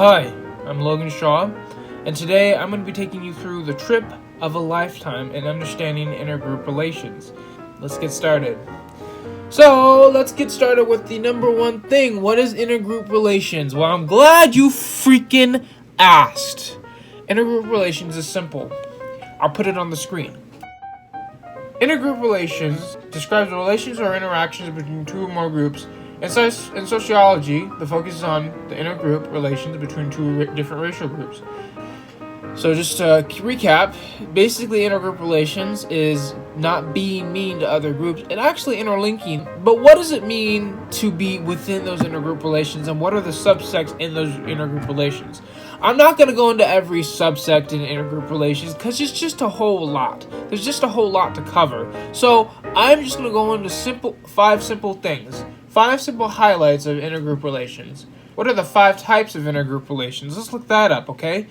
Hi, I'm Logan Shaw, and today I'm going to be taking you through the trip of a lifetime in understanding intergroup relations. Let's get started. So, let's get started with the number one thing. What is intergroup relations? Well, I'm glad you freaking asked. Intergroup relations is simple. I'll put it on the screen. Intergroup relations describes relations or interactions between two or more groups. In sociology, the focus is on the intergroup relations between two different racial groups. So just to recap, basically intergroup relations is not being mean to other groups and actually interlinking. But what does it mean to be within those intergroup relations, and what are the subsects in those intergroup relations? I'm not going to go into every subsect in intergroup relations because it's just a whole lot. There's just a whole lot to cover. So I'm just going to go into five simple things. 5 simple highlights of intergroup relations. What are the 5 types of intergroup relations? Let's look that up, okay?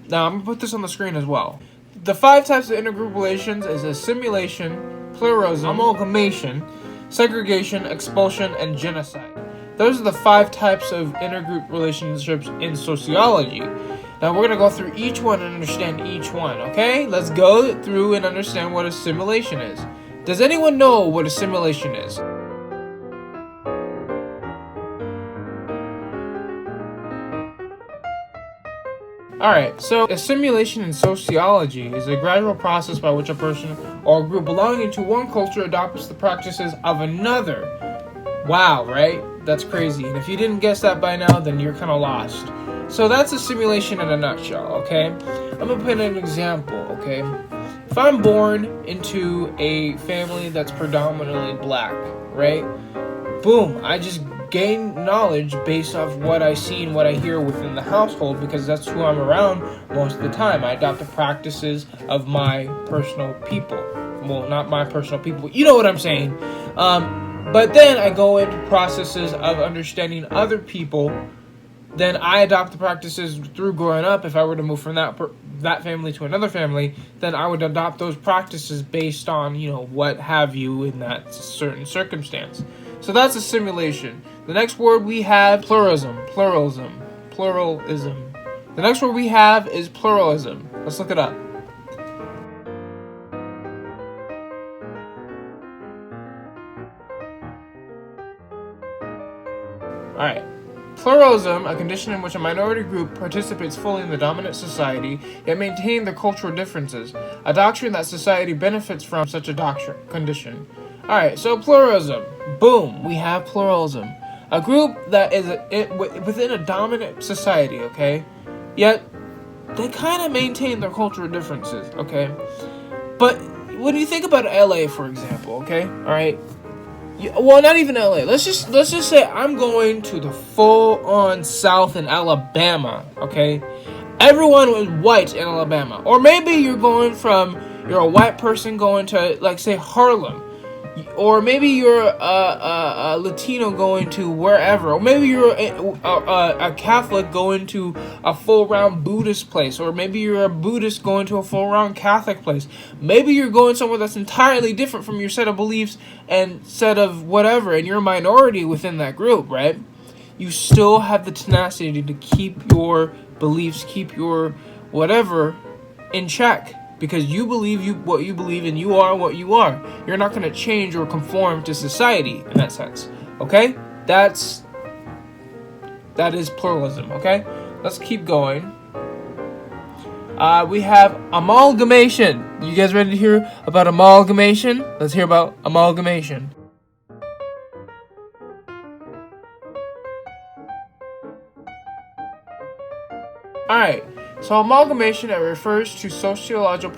Now, I'm going to put this on the screen as well. The 5 types of intergroup relations is assimilation, pluralism, amalgamation, segregation, expulsion, and genocide. Those are the 5 types of intergroup relationships in sociology. Now, we're going to go through each one and understand each one, okay? Let's go through and understand what assimilation is. Does anyone know what assimilation is? Alright, so assimilation in sociology is a gradual process by which a person or a group belonging to one culture adopts the practices of another. Wow, right? That's crazy. And if you didn't guess that by now, then you're kind of lost. So that's assimilation in a nutshell, okay? I'm going to put an example, okay? If I'm born into a family that's predominantly black, right? Boom, I just gain knowledge based off what I see and what I hear within the household because that's who I'm around most of the time. I adopt the practices of my personal people. Well, not my personal people, but you know what I'm saying. But then I go into processes of understanding other people. Then I adopt the practices through growing up. If I were to move from that family to another family, then I would adopt those practices based on, what have you in that certain circumstance. So that's assimilation. The next word we have, pluralism. The next word we have is pluralism. Let's look it up. Alright. Pluralism, a condition in which a minority group participates fully in the dominant society, yet maintain their cultural differences. A doctrine that society benefits from such a condition. Alright, so pluralism. Boom, we have pluralism. A group that is within a dominant society, okay? Yet, they kind of maintain their cultural differences, okay? But when you think about LA, for example, okay? Alright? Well, not even LA. Let's just say I'm going to the full-on South in Alabama, okay? Everyone was white in Alabama. Or maybe you're a white person going to, like, say, Harlem. Or maybe you're a Latino going to wherever. Or maybe you're a Catholic going to a full-round Buddhist place. Or maybe you're a Buddhist going to a full-round Catholic place. Maybe you're going somewhere that's entirely different from your set of beliefs and set of whatever, and you're a minority within that group, right? You still have the tenacity to keep your beliefs, keep your whatever in check. Because you believe what you believe and you are what you are. You're not going to change or conform to society in that sense. Okay? That is pluralism. Okay? Let's keep going. We have amalgamation. You guys ready to hear about amalgamation? Let's hear about amalgamation. Alright. So amalgamation, it refers to sociological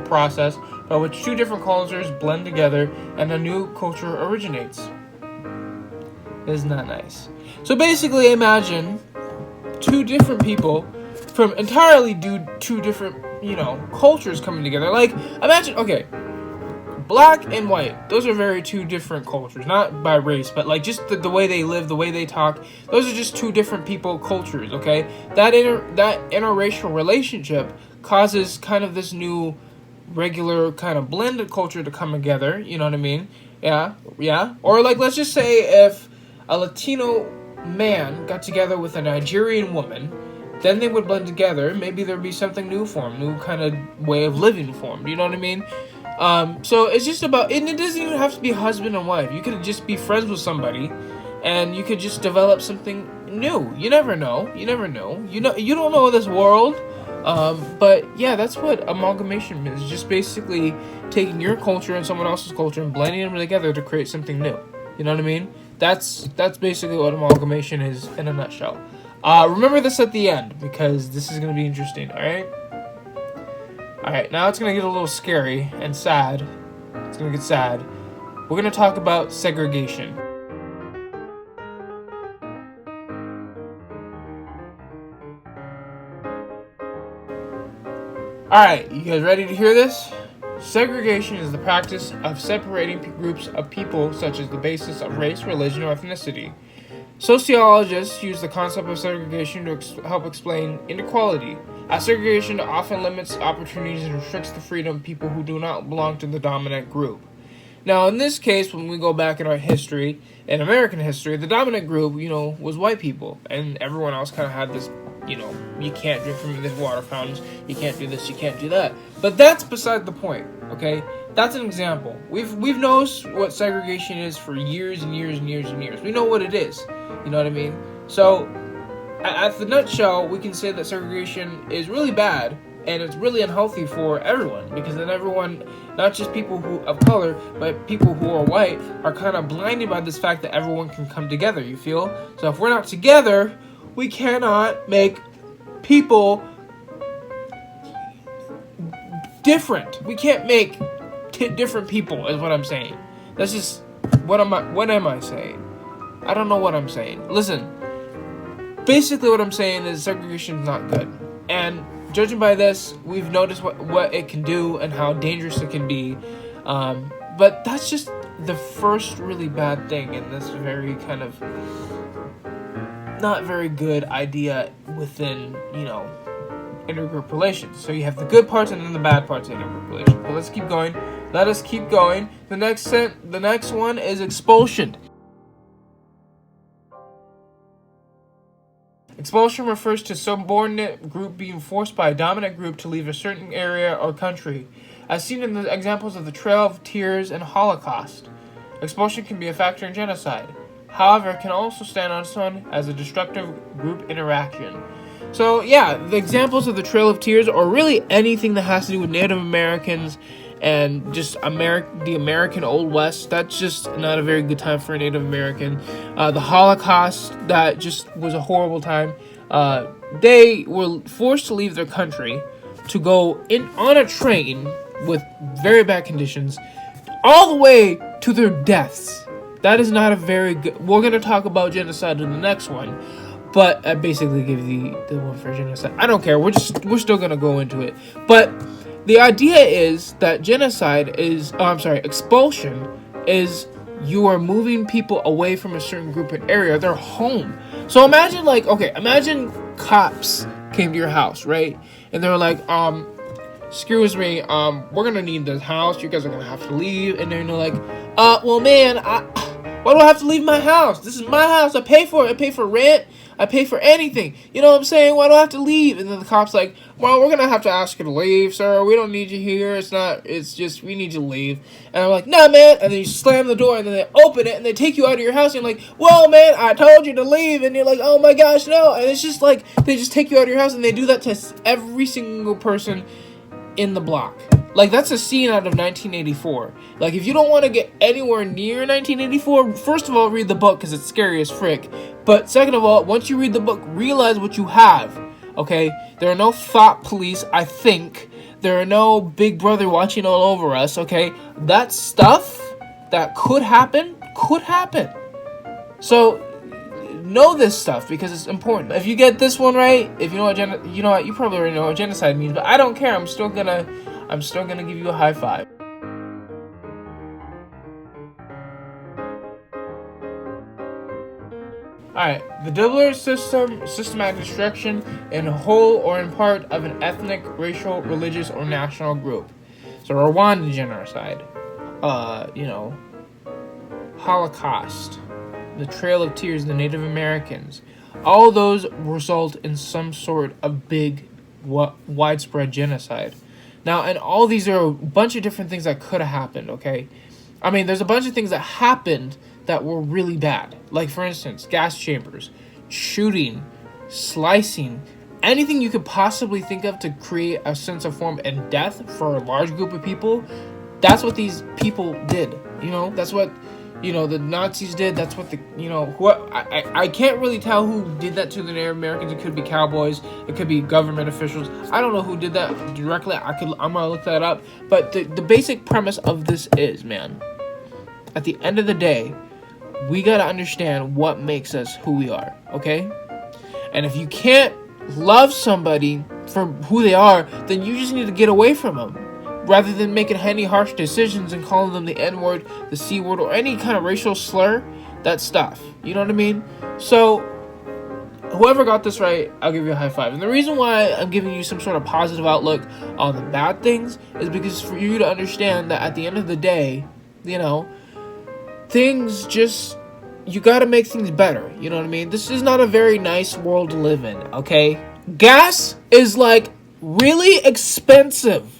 process by which two different cultures blend together and a new culture originates. Isn't that nice? So basically imagine two different people from entirely two different, cultures coming together. Like, imagine, okay, black and white, those are very two different cultures, not by race, but like just the way they live, the way they talk. Those are just two different people cultures, okay? That interracial relationship causes kind of this new regular kind of blended culture to come together, you know what I mean? Yeah. Or like, let's just say if a Latino man got together with a Nigerian woman, then they would blend together. Maybe there'd be something new formed, new kind of way of living formed. You know what I mean? So it's just about, and it doesn't even have to be husband and wife. You could just be friends with somebody, and you could just develop something new. You never know. You never know. You don't know this world. But yeah, that's what amalgamation is. Just basically taking your culture and someone else's culture and blending them together to create something new. You know what I mean? That's basically what amalgamation is in a nutshell. Remember this at the end, because this is going to be interesting, alright? Alright, now it's going to get a little scary and sad. It's going to get sad. We're going to talk about segregation. Alright, you guys ready to hear this? Segregation is the practice of separating groups of people such as the basis of race, religion, or ethnicity. Sociologists use the concept of segregation to help explain inequality, as segregation often limits opportunities and restricts the freedom of people who do not belong to the dominant group. Now, in this case, when we go back in our history, in American history, the dominant group, was white people, and everyone else kind of had this, you can't drink from these water fountains, you can't do this, you can't do that. But that's beside the point, okay? That's an example. We've known what segregation is for years and years and years and years. We know what it is, you know what I mean? So, at the nutshell, we can say that segregation is really bad, and it's really unhealthy for everyone, because then everyone, not just people who of color, but people who are white, are kind of blinded by this fact that everyone can come together, you feel? So if we're not together, we cannot make people different. We can't make different people, is what I'm saying. That's just, what am I saying? I don't know what I'm saying. Listen, basically what I'm saying is segregation is not good. And judging by this, we've noticed what it can do and how dangerous it can be. But that's just the first really bad thing in this very kind of not very good idea within, intergroup relations. So you have the good parts and then the bad parts of intergroup relations. But let's keep going. Let us keep going. The next one is expulsion. Expulsion refers to a subordinate group being forced by a dominant group to leave a certain area or country, as seen in the examples of the Trail of Tears and Holocaust. Expulsion can be a factor in genocide. However, it can also stand on its own as a destructive group interaction. So yeah, the examples of the Trail of Tears are really anything that has to do with Native Americans and just the American Old West. That's just not a very good time for a Native American. The Holocaust, that just was a horrible time. They were forced to leave their country to go on a train with very bad conditions all the way to their deaths. That is not a very good... We're going to talk about genocide in the next one, but I basically give the one for genocide. I don't care. We're still going to go into it. But the idea is that expulsion is you are moving people away from a certain group and area, their home. So imagine cops came to your house, right? And they were like, excuse me, we're going to need this house. You guys are going to have to leave. And then they're like, well, man, why do I have to leave my house? This is my house. I pay for it. I pay for rent. I pay for anything. You know what I'm saying? Why do I have to leave? And then the cop's like, well, we're going to have to ask you to leave, sir. We don't need you here. It's just, we need you to leave. And I'm like, nah, man. And then you slam the door and then they open it and they take you out of your house. And you're like, well, man, I told you to leave. And you're like, oh my gosh, no. And it's just like, they just take you out of your house and they do that to every single person in the block. Like, that's a scene out of 1984. Like, if you don't want to get anywhere near 1984, first of all, read the book because it's scary as frick. But second of all, once you read the book, realize what you have, okay? There are no thought police, I think. There are no Big Brother watching all over us, okay? That stuff that could happen. So, know this stuff because it's important. If you get this one right, if you know what, you probably already know what genocide means, but I don't care. I'm still gonna give you a high five. Alright, the deliberate systematic destruction in whole or in part of an ethnic, racial, religious, or national group. So Rwandan genocide, Holocaust, the Trail of Tears, the Native Americans. All those result in some sort of big, widespread genocide. Now, and all these are a bunch of different things that could have happened, okay? I mean, there's a bunch of things that happened that were really bad. Like, for instance, gas chambers, shooting, slicing, anything you could possibly think of to create a sense of form and death for a large group of people. That's what these people did. That's what, the Nazis did. That's what I can't really tell who did that to the Native Americans. It could be cowboys. It could be government officials. I don't know who did that directly. I'm gonna look that up. But the basic premise of this is, man, at the end of the day, we gotta understand what makes us who we are, okay? And if you can't love somebody for who they are, then you just need to get away from them. Rather than making any harsh decisions and calling them the N-word, the C-word, or any kind of racial slur, that stuff. You know what I mean? So, whoever got this right, I'll give you a high five. And the reason why I'm giving you some sort of positive outlook on the bad things is because for you to understand that at the end of the day, things just, you gotta make things better. You know what I mean? This is not a very nice world to live in, okay? Gas is, really expensive.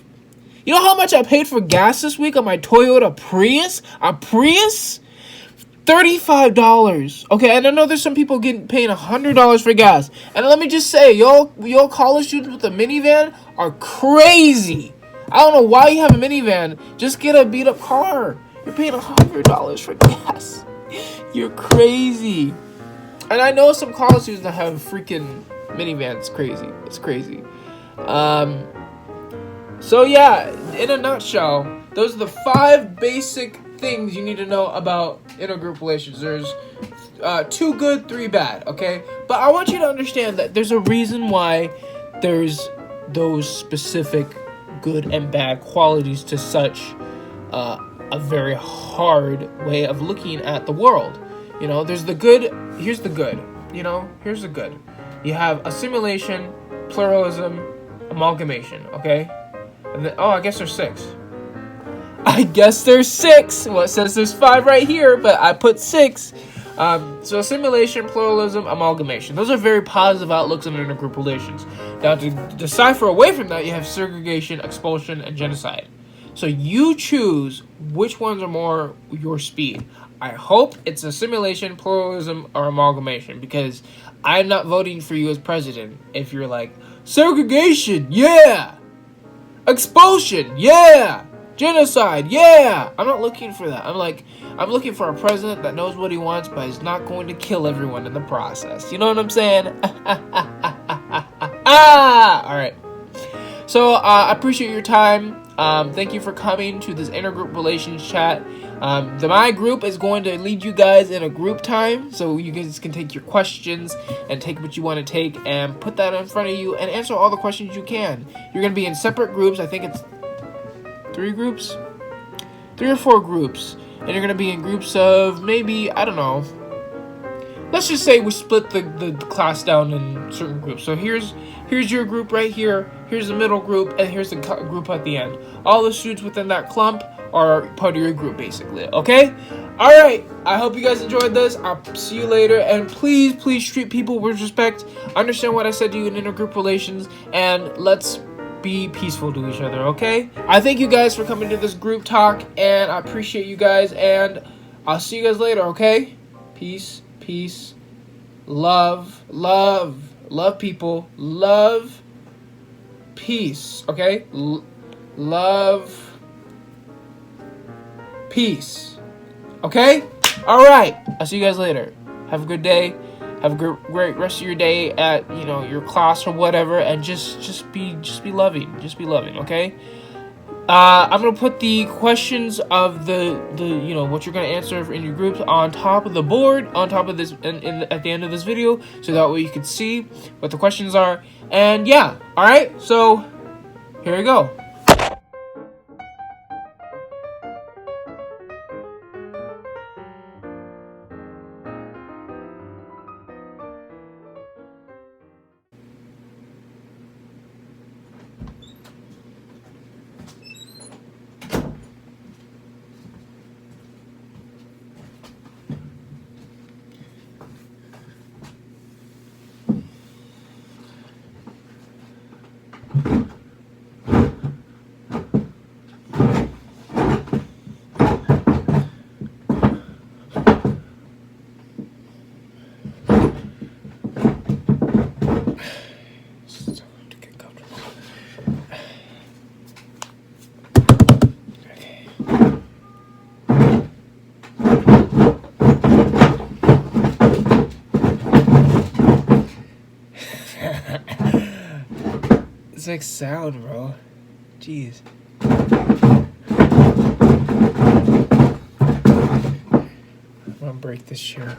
You know how much I paid for gas this week on my Toyota Prius? A Prius? $35. Okay, and I know there's some people paying $100 for gas. And let me just say, y'all college students with a minivan are crazy. I don't know why you have a minivan. Just get a beat up car. You're paying $100 for gas. You're crazy. And I know some college students that have freaking minivans. It's crazy. It's crazy. So yeah, in a nutshell, those are the 5 basic things you need to know about intergroup relations. There's 2 good, 3 bad, okay? But I want you to understand that there's a reason why there's those specific good and bad qualities to such a very hard way of looking at the world. There's the good. Here's the good. Here's the good. You have assimilation, pluralism, amalgamation, okay? And then, I guess there's 6. Well, it says there's 5 right here, but I put 6. So assimilation, pluralism, amalgamation. Those are very positive outlooks on intergroup relations. Now, to decipher away from that, you have segregation, expulsion, and genocide. So you choose which ones are more your speed. I hope it's assimilation, pluralism, or amalgamation, because I'm not voting for you as president if you're like, segregation, yeah! Expulsion, yeah! Genocide, yeah! I'm not looking for that. I'm looking for a president that knows what he wants, but is not going to kill everyone in the process. You know what I'm saying? Alright. So, I appreciate your time. Thank you for coming to this intergroup relations chat. My group is going to lead you guys in a group time, so you guys can take your questions and take what you want to take and put that in front of you and answer all the questions you can. You're going to be in separate groups. I think it's 3 groups? 3 or 4 groups. And you're going to be in groups of maybe, I don't know. Let's just say we split the class down in certain groups. So here's your group right here. Here's the middle group, and here's the group at the end. All the students within that clump are part of your group, basically. Okay? Alright. I hope you guys enjoyed this. I'll see you later. And please treat people with respect. Understand what I said to you in intergroup relations. And let's be peaceful to each other, okay? I thank you guys for coming to this group talk. And I appreciate you guys. And I'll see you guys later, okay? Peace. Love people. Love. Peace. Okay? Love. Peace. Okay? Alright. I'll see you guys later. Have a good day. Have a great rest of your day at, your class or whatever. And just be loving. Just be loving, okay? I'm going to put the questions of the what you're going to answer in your groups on top of the board, on top of this, at the end of this video, so that way you can see what the questions are. And yeah, alright, so here we go. static sound, bro. Jeez. I'm gonna break this chair.